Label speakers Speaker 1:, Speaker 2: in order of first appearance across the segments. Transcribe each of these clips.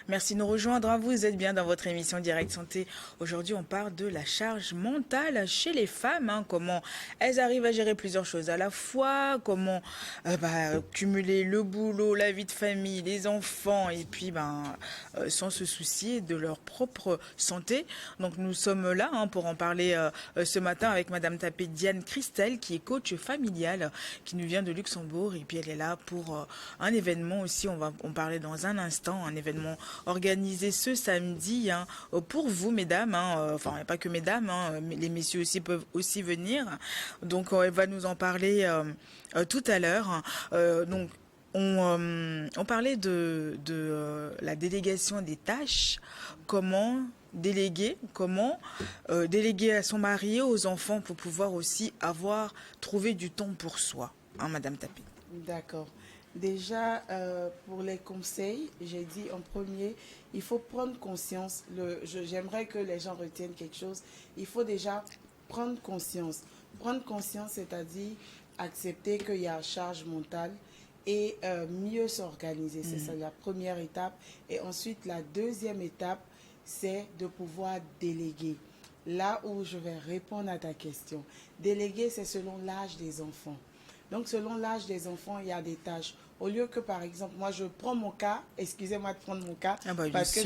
Speaker 1: Merci de nous rejoindre. Vous êtes bien dans votre émission Direct Santé. Aujourd'hui, on parle de la charge mentale chez les femmes. Comment elles arrivent à gérer plusieurs choses à la fois. Comment cumuler le boulot, la vie de famille, les enfants. Et puis, sans se soucier de leur propre santé. Donc, nous sommes là pour en parler ce matin avec Madame Tapé Diane Christelle, qui est coach familiale, qui nous vient de Luxembourg. Et puis, elle est là pour un événement aussi. On va en parler dans un instant. Un événement organisé ce samedi pour vous, mesdames. Enfin, pas que mesdames, mais les messieurs aussi peuvent aussi venir. Donc, elle va nous en parler tout à l'heure. Donc, on parlait de la délégation des tâches. Comment déléguer à son mari, aux enfants, pour pouvoir aussi trouver du temps pour soi, Madame Tapé.
Speaker 2: D'accord. Déjà, pour les conseils, j'ai dit en premier, il faut prendre conscience. J'aimerais que les gens retiennent quelque chose. Il faut déjà prendre conscience. Prendre conscience, c'est-à-dire accepter qu'il y a charge mentale et mieux s'organiser. C'est ça la première étape. Et ensuite, la deuxième étape, c'est de pouvoir déléguer. Là où je vais répondre à ta question. Déléguer, c'est selon l'âge des enfants. Donc, selon l'âge des enfants, il y a des tâches. Au lieu que, par exemple, moi, je prends mon cas, excusez-moi de prendre mon cas, parce que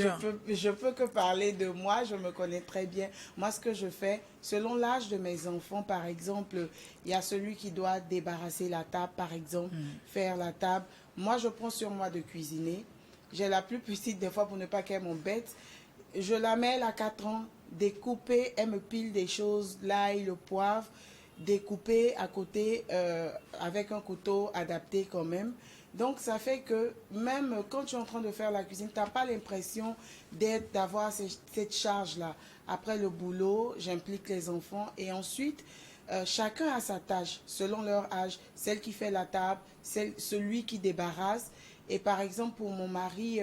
Speaker 2: je peux que parler de moi, je me connais très bien. Moi, ce que je fais, selon l'âge de mes enfants, par exemple, il y a celui qui doit débarrasser la table, par exemple, faire la table. Moi, je prends sur moi de cuisiner. J'ai la plus petite, des fois, pour ne pas qu'elle m'embête. Je la mets, elle a 4 ans, découpée, elle me pile des choses, l'ail, le poivre, découpé à côté avec un couteau adapté quand même. Donc ça fait que même quand tu es en train de faire la cuisine, tu n'as pas l'impression d'avoir cette charge-là. Après le boulot, j'implique les enfants et ensuite, chacun a sa tâche selon leur âge. Celle qui fait la table, celui qui débarrasse. Et par exemple pour mon mari...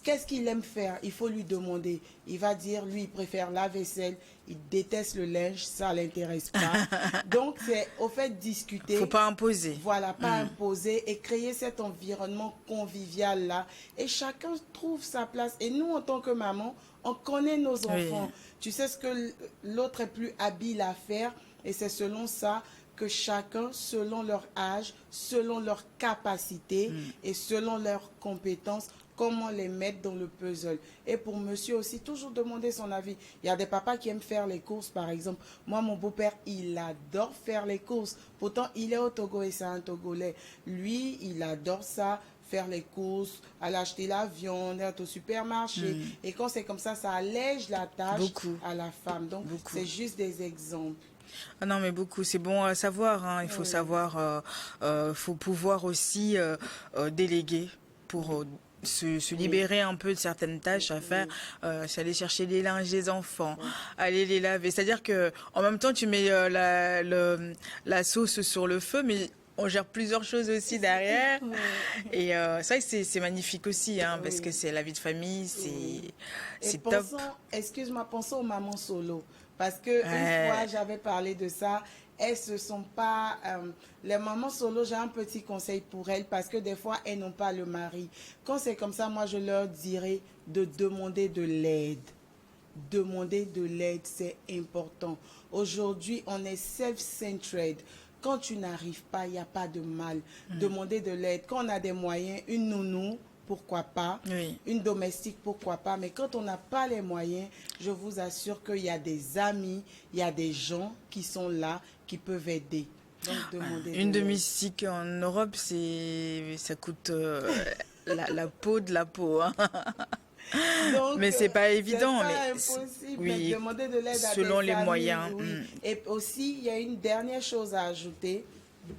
Speaker 2: qu'est-ce qu'il aime faire? Il faut lui demander. Il va dire, lui, il préfère la vaisselle, il déteste le linge, ça ne l'intéresse pas. Donc, c'est au fait discuter.
Speaker 1: Il ne faut pas imposer.
Speaker 2: Voilà, pas imposer et créer cet environnement convivial-là. Et chacun trouve sa place. Et nous, en tant que maman, on connaît nos enfants. Oui. Tu sais ce que l'autre est plus habile à faire et c'est selon ça que chacun, selon leur âge, selon leur capacité et selon leurs compétences, comment les mettre dans le puzzle. Et pour monsieur aussi, toujours demander son avis. Il y a des papas qui aiment faire les courses, par exemple. Moi, mon beau-père, il adore faire les courses. Pourtant, il est au Togo et c'est un Togolais. Lui, il adore ça, faire les courses, aller acheter la viande, être au supermarché. Et quand c'est comme ça allège la tâche à la femme. Donc, c'est juste des exemples.
Speaker 1: Ah non, mais beaucoup, c'est bon à savoir. Il faut savoir, faut pouvoir aussi déléguer pour... Se libérer un peu de certaines tâches à faire, c'est aller chercher les linges des enfants, aller les laver. C'est-à-dire que en même temps, tu mets la sauce sur le feu, mais on gère plusieurs choses aussi derrière. Et c'est vrai que c'est magnifique aussi, parce que c'est la vie de famille, c'est top.
Speaker 2: Excuse-moi, pensons aux mamans solo. Parce que une fois, j'avais parlé de ça. Elles se sont pas... les mamans solo, j'ai un petit conseil pour elles parce que des fois, elles n'ont pas le mari. Quand c'est comme ça, moi, je leur dirais de demander de l'aide. Demander de l'aide, c'est important. Aujourd'hui, on est self-centered. Quand tu n'arrives pas, il n'y a pas de mal. Demander de l'aide. Quand on a des moyens, une nounou, pourquoi pas, une domestique, pourquoi pas, mais quand on n'a pas les moyens, je vous assure qu'il y a des amis, il y a des gens qui sont là, qui peuvent aider. Donc,
Speaker 1: une domestique en Europe, ça coûte la peau de la peau. Donc, mais c'est pas évident.
Speaker 2: C'est impossible, mais demander de l'aide
Speaker 1: selon
Speaker 2: à des
Speaker 1: les
Speaker 2: amis,
Speaker 1: moyens.
Speaker 2: Et aussi, il y a une dernière chose à ajouter,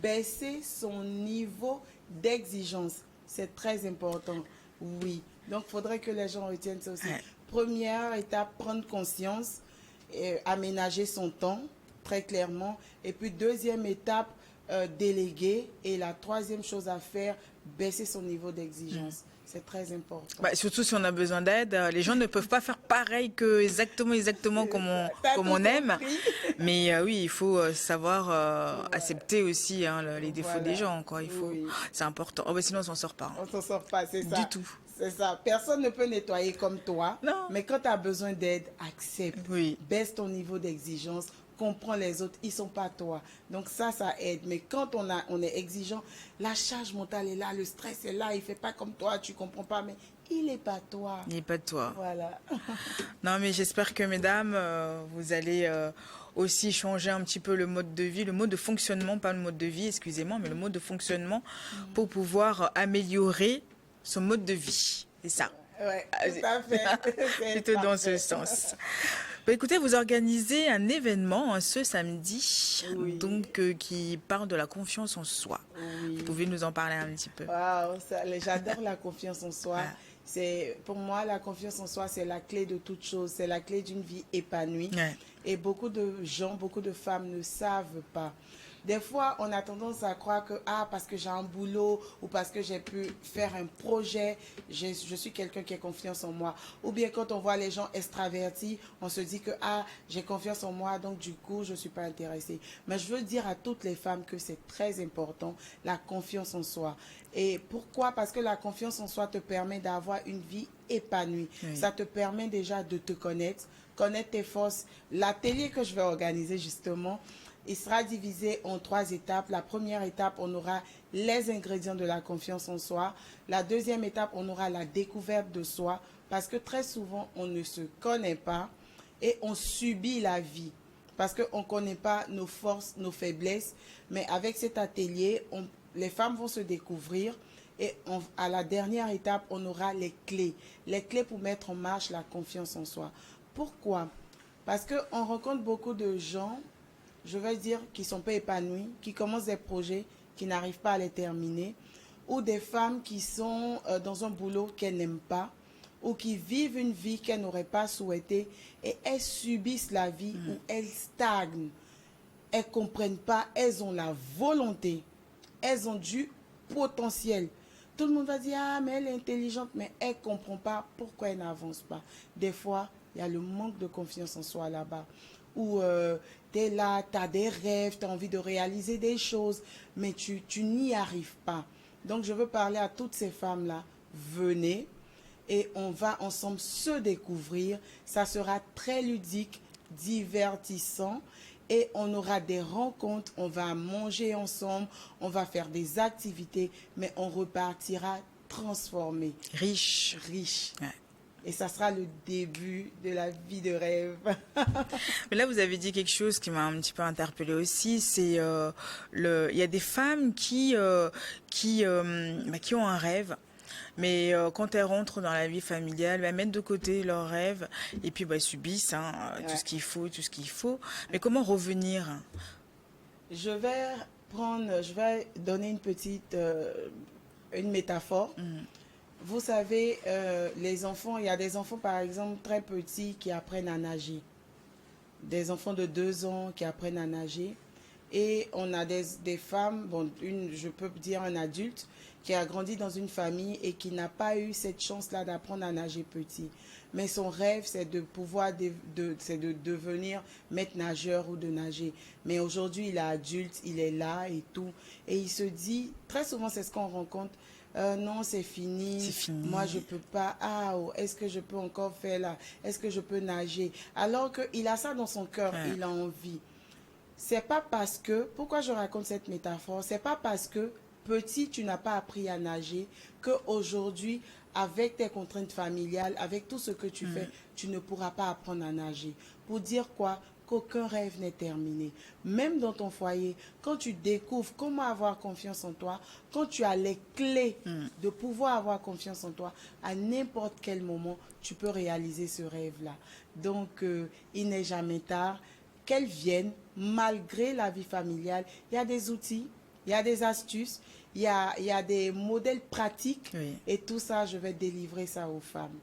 Speaker 2: baisser son niveau d'exigence. C'est très important, oui. Donc, il faudrait que les gens retiennent ça aussi. Première étape, prendre conscience, aménager son temps, très clairement. Et puis, deuxième étape, déléguer. Et la troisième chose à faire, baisser son niveau d'exigence. C'est très important.
Speaker 1: Surtout si on a besoin d'aide. Les gens ne peuvent pas faire pareil que exactement comme on aime. Mais oui, il faut savoir accepter aussi les défauts des gens. Quoi. C'est important. Sinon, on s'en sort pas.
Speaker 2: On s'en sort pas, c'est ça.
Speaker 1: Du tout.
Speaker 2: C'est ça. Personne ne peut nettoyer comme toi.
Speaker 1: Non.
Speaker 2: Mais quand tu as besoin d'aide, accepte.
Speaker 1: Oui.
Speaker 2: Baisse ton niveau d'exigence. Comprends les autres. Ils ne sont pas toi. Donc ça aide. Mais quand on est exigeant, la charge mentale est là, le stress est là. Il ne fait pas comme toi, tu ne comprends pas. Mais il n'est pas toi.
Speaker 1: Il n'est pas de toi.
Speaker 2: Voilà.
Speaker 1: Non, mais j'espère que, mesdames, vous allez aussi changer un petit peu le mode de vie, le mode de fonctionnement, pas le mode de vie, excusez-moi, mais le mode de fonctionnement pour pouvoir améliorer son mode de vie. C'est ça.
Speaker 2: Oui, tout à fait.
Speaker 1: Plutôt dans ce sens. Bah, écoutez, vous organisez un événement ce samedi, donc qui parle de la confiance en soi.
Speaker 2: Oui.
Speaker 1: Vous pouvez nous en parler un petit peu.
Speaker 2: Waouh, j'adore la confiance en soi. Pour moi, la confiance en soi, c'est la clé de toute chose. C'est la clé d'une vie épanouie.
Speaker 1: Ouais.
Speaker 2: Et beaucoup de gens, beaucoup de femmes ne savent pas. Des fois, on a tendance à croire que parce que j'ai un boulot ou parce que j'ai pu faire un projet, je suis quelqu'un qui a confiance en moi. Ou bien quand on voit les gens extravertis, on se dit que j'ai confiance en moi, donc du coup, je ne suis pas intéressée. Mais je veux dire à toutes les femmes que c'est très important, la confiance en soi. Et pourquoi? Parce que la confiance en soi te permet d'avoir une vie épanouie. Oui. Ça te permet déjà de te connaître tes forces. L'atelier que je vais organiser justement, il sera divisé en 3 étapes. La première étape, on aura les ingrédients de la confiance en soi. La deuxième étape, on aura la découverte de soi. Parce que très souvent, on ne se connaît pas et on subit la vie. Parce qu'on ne connaît pas nos forces, nos faiblesses. Mais avec cet atelier, les femmes vont se découvrir. Et à la dernière étape, on aura les clés. Les clés pour mettre en marche la confiance en soi. Pourquoi? Parce qu'on rencontre beaucoup de gens, je vais dire, qui ne sont pas épanouis, qui commencent des projets, qui n'arrivent pas à les terminer, ou des femmes qui sont dans un boulot qu'elles n'aiment pas, ou qui vivent une vie qu'elles n'auraient pas souhaitée, et elles subissent la vie ou elles stagnent. Elles ne comprennent pas, elles ont la volonté, elles ont du potentiel. Tout le monde va dire, mais elle est intelligente, mais elle ne comprend pas pourquoi elle n'avance pas. Des fois, il y a le manque de confiance en soi là-bas. Où tu es là, tu as des rêves, tu as envie de réaliser des choses, mais tu n'y arrives pas. Donc, je veux parler à toutes ces femmes-là. Venez et on va ensemble se découvrir. Ça sera très ludique, divertissant. Et on aura des rencontres, on va manger ensemble, on va faire des activités, mais on repartira transformé.
Speaker 1: Riche.
Speaker 2: Ouais. Et ça sera le début de la vie de rêve.
Speaker 1: Mais là, vous avez dit quelque chose qui m'a un petit peu interpellée aussi. C'est il y a des femmes qui ont un rêve. Mais quand elles rentrent dans la vie familiale, elles mettent de côté leurs rêves et puis elles subissent tout ce qu'il faut. Mais comment revenir?
Speaker 2: Je vais donner une petite une métaphore. Vous savez, les enfants, il y a des enfants par exemple très petits qui apprennent à nager. Des enfants de 2 ans qui apprennent à nager. Et on a des femmes, je peux dire un adulte, qui a grandi dans une famille et qui n'a pas eu cette chance-là d'apprendre à nager petit. Mais son rêve, c'est de pouvoir de devenir maître nageur ou de nager. Mais aujourd'hui, il est adulte, il est là et tout. Et il se dit, très souvent, c'est ce qu'on rencontre, non, c'est fini. Moi, je ne peux pas. Est-ce que je peux encore faire là? Est-ce que je peux nager? Alors qu'il a ça dans son cœur, il a envie. C'est pas parce que, pourquoi je raconte cette métaphore? C'est pas parce que petit, tu n'as pas appris à nager, qu'aujourd'hui, avec tes contraintes familiales, avec tout ce que tu fais, tu ne pourras pas apprendre à nager. Pour dire quoi? Qu'aucun rêve n'est terminé. Même dans ton foyer, quand tu découvres comment avoir confiance en toi, quand tu as les clés de pouvoir avoir confiance en toi, à n'importe quel moment, tu peux réaliser ce rêve-là. Donc, il n'est jamais tard. Qu'elles viennent, malgré la vie familiale, il y a des outils, il y a des astuces, il y a des modèles pratiques et tout ça, je vais délivrer ça aux femmes.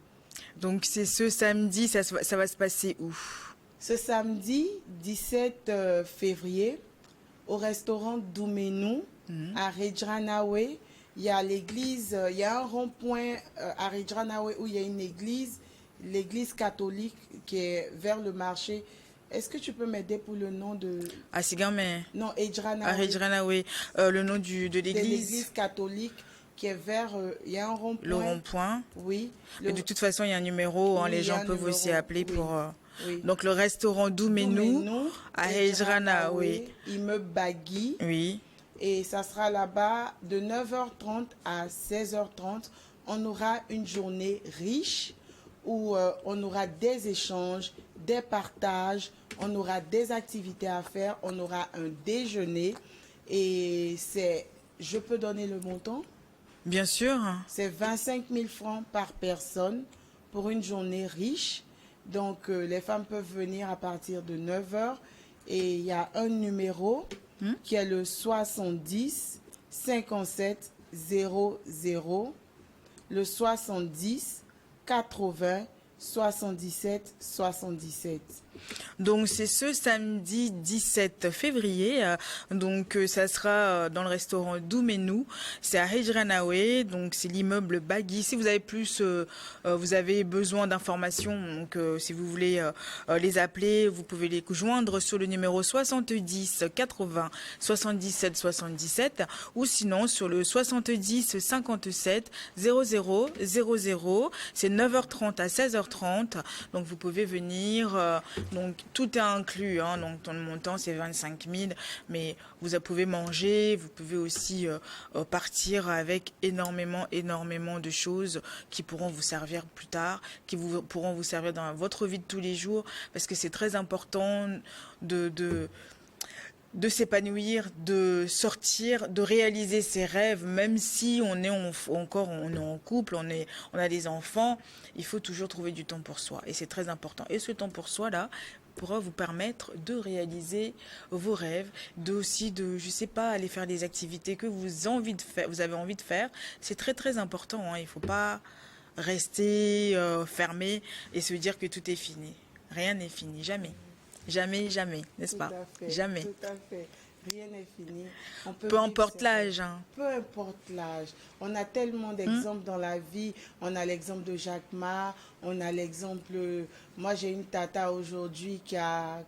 Speaker 1: Donc c'est ce samedi, ça va se passer où?
Speaker 2: Ce samedi 17 février, au restaurant Doumenou, à Redjranawe, il y a l'église, il y a un rond-point à Redjranawe où il y a une église, l'église catholique qui est vers le marché. Est-ce que tu peux m'aider pour le nom de...
Speaker 1: Sigamé.
Speaker 2: Non, Redjranawe.
Speaker 1: Redjranawe, le nom de l'église.
Speaker 2: De l'église catholique. qui est vers, il y a un rond-point.
Speaker 1: Le rond-point.
Speaker 2: Oui.
Speaker 1: Et de toute façon, il y a un numéro,
Speaker 2: Oui,
Speaker 1: les
Speaker 2: il y a
Speaker 1: gens
Speaker 2: un
Speaker 1: peuvent
Speaker 2: numéro,
Speaker 1: aussi appeler
Speaker 2: oui.
Speaker 1: pour...
Speaker 2: Oui.
Speaker 1: Donc le restaurant Doumenou à Hejrana, oui.
Speaker 2: Immeuble Bagui.
Speaker 1: Oui.
Speaker 2: Et ça sera là-bas de 9h30 à 16h30. On aura une journée riche où on aura des échanges, des partages, on aura des activités à faire, on aura un déjeuner. Et je peux donner le montant?
Speaker 1: Bien sûr.
Speaker 2: C'est 25 000 francs par personne pour une journée riche. Donc, les femmes peuvent venir à partir de 9h. Et il y a un numéro qui est le 70 57 00, le 70 80 77 77.
Speaker 1: Donc c'est ce samedi 17 février, donc ça sera dans le restaurant Doumenou, c'est à Hejranaoué, donc c'est l'immeuble Bagui. Si vous avez plus, vous avez besoin d'informations, donc si vous voulez les appeler, vous pouvez les joindre sur le numéro 70 80 77 77 ou sinon sur le 70 57 00 00. C'est 9h30 à 16h30, donc vous pouvez venir. Donc tout est inclus, hein, donc ton montant c'est 25 000, mais vous pouvez manger, vous pouvez aussi partir avec énormément de choses qui pourront vous servir plus tard, pourront vous servir dans votre vie de tous les jours, parce que c'est très important de s'épanouir, de sortir, de réaliser ses rêves, même si on est en couple, on a des enfants, il faut toujours trouver du temps pour soi et c'est très important. Et ce temps pour soi là pourra vous permettre de réaliser vos rêves, je sais pas, aller faire des activités que vous avez envie de faire. C'est très important, hein. Il faut pas rester fermé et se dire que tout est fini. Rien n'est fini, jamais. Jamais, n'est-ce pas? Jamais.
Speaker 2: Tout à fait. Rien n'est fini.
Speaker 1: Peu importe l'âge. Hein.
Speaker 2: Peu importe l'âge. On a tellement d'exemples dans la vie. On a l'exemple de Jacques Ma. On a l'exemple... Moi, j'ai une tata aujourd'hui qui a...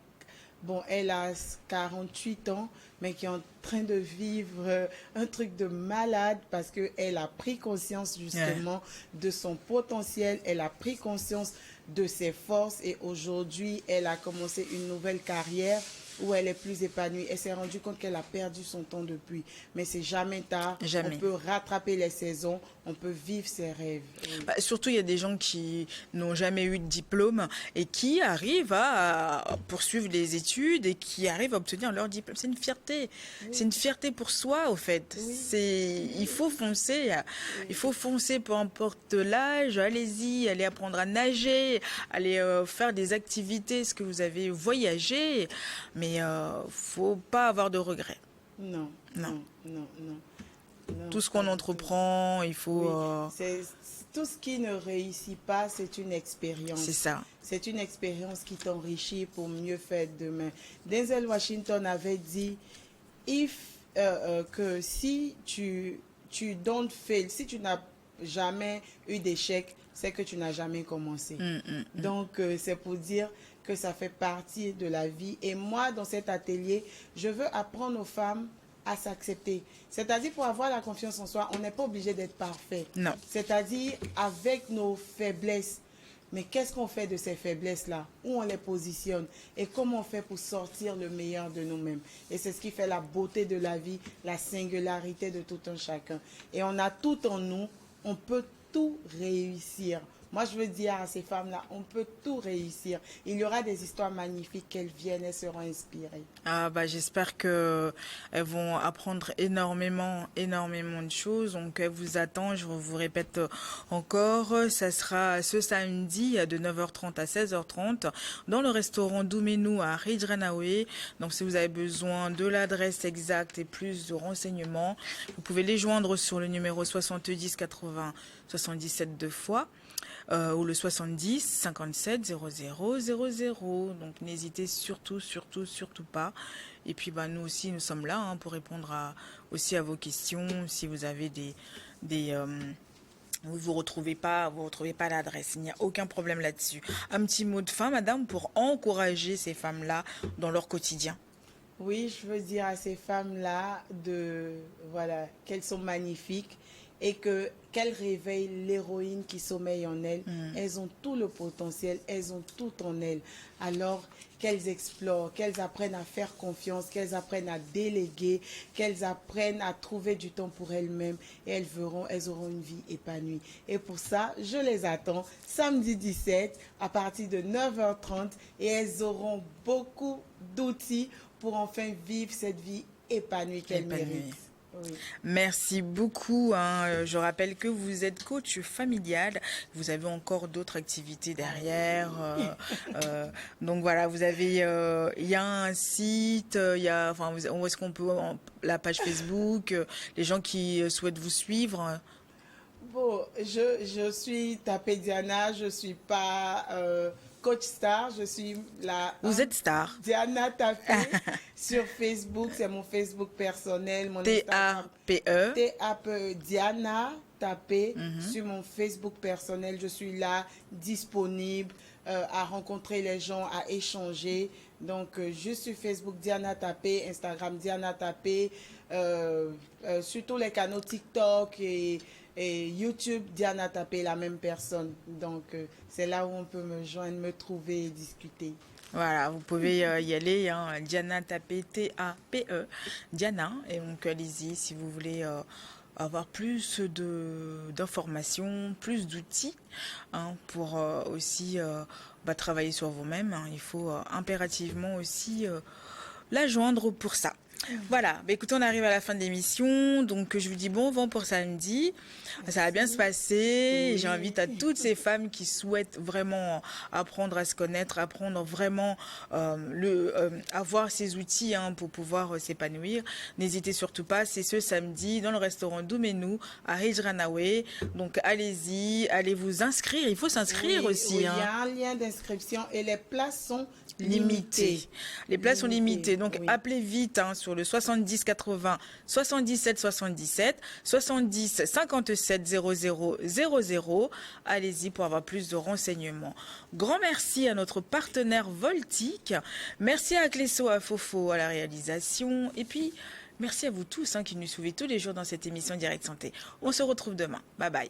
Speaker 2: Bon, elle a 48 ans, mais qui est en train de vivre un truc de malade parce qu'elle a pris conscience justement de son potentiel. Elle a pris conscience de ses forces et aujourd'hui, elle a commencé une nouvelle carrière où elle est plus épanouie. Elle s'est rendue compte qu'elle a perdu son temps depuis. Mais c'est jamais tard.
Speaker 1: Jamais.
Speaker 2: On peut rattraper les saisons. On peut vivre ses rêves. Oui.
Speaker 1: Bah, surtout, il y a des gens qui n'ont jamais eu de diplôme et qui arrivent à poursuivre les études et qui arrivent à obtenir leur diplôme. C'est une fierté. Oui. C'est une fierté pour soi, au fait. Oui. Il faut foncer. Oui. Il faut foncer, peu importe l'âge. Allez-y, allez apprendre à nager, allez faire des activités, ce que vous avez voyagé. Mais faut pas avoir de regrets.
Speaker 2: Non.
Speaker 1: Tout ce qu'on entreprend, il faut...
Speaker 2: Tout ce qui ne réussit pas, c'est une expérience.
Speaker 1: C'est ça.
Speaker 2: C'est une expérience qui t'enrichit pour mieux faire demain. Denzel Washington avait dit que si tu don't fail, si tu n'as jamais eu d'échec, c'est que tu n'as jamais commencé. Donc, c'est pour dire que ça fait partie de la vie. Et moi, dans cet atelier, je veux apprendre aux femmes à s'accepter. C'est-à-dire, pour avoir la confiance en soi, on n'est pas obligé d'être parfait.
Speaker 1: Non.
Speaker 2: C'est-à-dire, avec nos faiblesses, mais qu'est-ce qu'on fait de ces faiblesses-là? Où on les positionne? Et comment on fait pour sortir le meilleur de nous-mêmes? Et c'est ce qui fait la beauté de la vie, la singularité de tout un chacun. Et on a tout en nous, on peut tout réussir. Moi, je veux dire à ces femmes-là, on peut tout réussir. Il y aura des histoires magnifiques qu'elles viennent, elles seront inspirées.
Speaker 1: Ah bah j'espère que elles vont apprendre énormément de choses. Donc elles vous attendent, je vous répète encore, ça sera ce samedi de 9h30 à 16h30 dans le restaurant Doumenou à Hejranaoué. Donc si vous avez besoin de l'adresse exacte et plus de renseignements, vous pouvez les joindre sur le numéro 70 80 77 deux fois. Ou le 70 57 00 00. Donc n'hésitez surtout pas. Et puis bah nous aussi nous sommes là pour répondre aussi à vos questions. Si vous avez vous retrouvez pas l'adresse, il n'y a aucun problème là-dessus. Un petit mot de fin, madame, pour encourager ces femmes-là dans leur quotidien.
Speaker 2: Oui, je veux dire à ces femmes-là qu'elles sont magnifiques et que qu'elles réveillent l'héroïne qui sommeille en elles. Elles ont tout le potentiel, elles ont tout en elles. Alors qu'elles explorent, qu'elles apprennent à faire confiance, qu'elles apprennent à déléguer, qu'elles apprennent à trouver du temps pour elles-mêmes et elles auront une vie épanouie. Et pour ça, je les attends samedi 17 à partir de 9h30 et elles auront beaucoup d'outils pour enfin vivre cette vie épanouie qu'elles méritent. Oui.
Speaker 1: Merci beaucoup. Je rappelle que vous êtes coach familial. Vous avez encore d'autres activités derrière. Donc voilà, vous avez, il y a un site, il y a, enfin, où est-ce qu'on peut, la page Facebook, les gens qui souhaitent vous suivre.
Speaker 2: Bon, je suis Tapé Diana, je suis pas coach star, je suis la...
Speaker 1: Vous êtes star.
Speaker 2: Diana Tapé sur Facebook, c'est mon Facebook personnel, mon
Speaker 1: T-A-P-E.
Speaker 2: T-A-P-E, Diana Tapé sur mon Facebook personnel. Je suis là, disponible à rencontrer les gens, à échanger. Donc, je suis Facebook Diana Tapé, Instagram Diana Tapé, sur tous les canaux TikTok et YouTube, Diana Tapé, la même personne. Donc, c'est là où on peut me joindre, me trouver et discuter.
Speaker 1: Voilà, vous pouvez y aller, Diana Tapé, T-A-P-E, Diana. Et donc, allez-y si vous voulez avoir plus d'informations, plus d'outils pour aussi travailler sur vous-même. Il faut impérativement aussi la joindre pour ça. Voilà, écoutez, on arrive à la fin de l'émission, donc je vous dis bon vent pour samedi, ça va bien se passer, oui. J'invite à toutes ces femmes qui souhaitent vraiment apprendre à se connaître, apprendre vraiment avoir ces outils pour pouvoir s'épanouir. N'hésitez surtout pas, c'est ce samedi dans le restaurant Doumenou à Hijranawe, donc allez-y, allez vous inscrire, il faut s'inscrire aussi.
Speaker 2: Oui, il y a un lien d'inscription et les places sont limitées.
Speaker 1: Les places sont limitées, donc appelez vite sur le 70 80 77 77 70 57 00 00. Allez-y pour avoir plus de renseignements. Grand merci à notre partenaire Voltic. Merci à Cléso Afofo à la réalisation. Et puis, merci à vous tous qui nous suivez tous les jours dans cette émission Direct Santé. On se retrouve demain. Bye bye.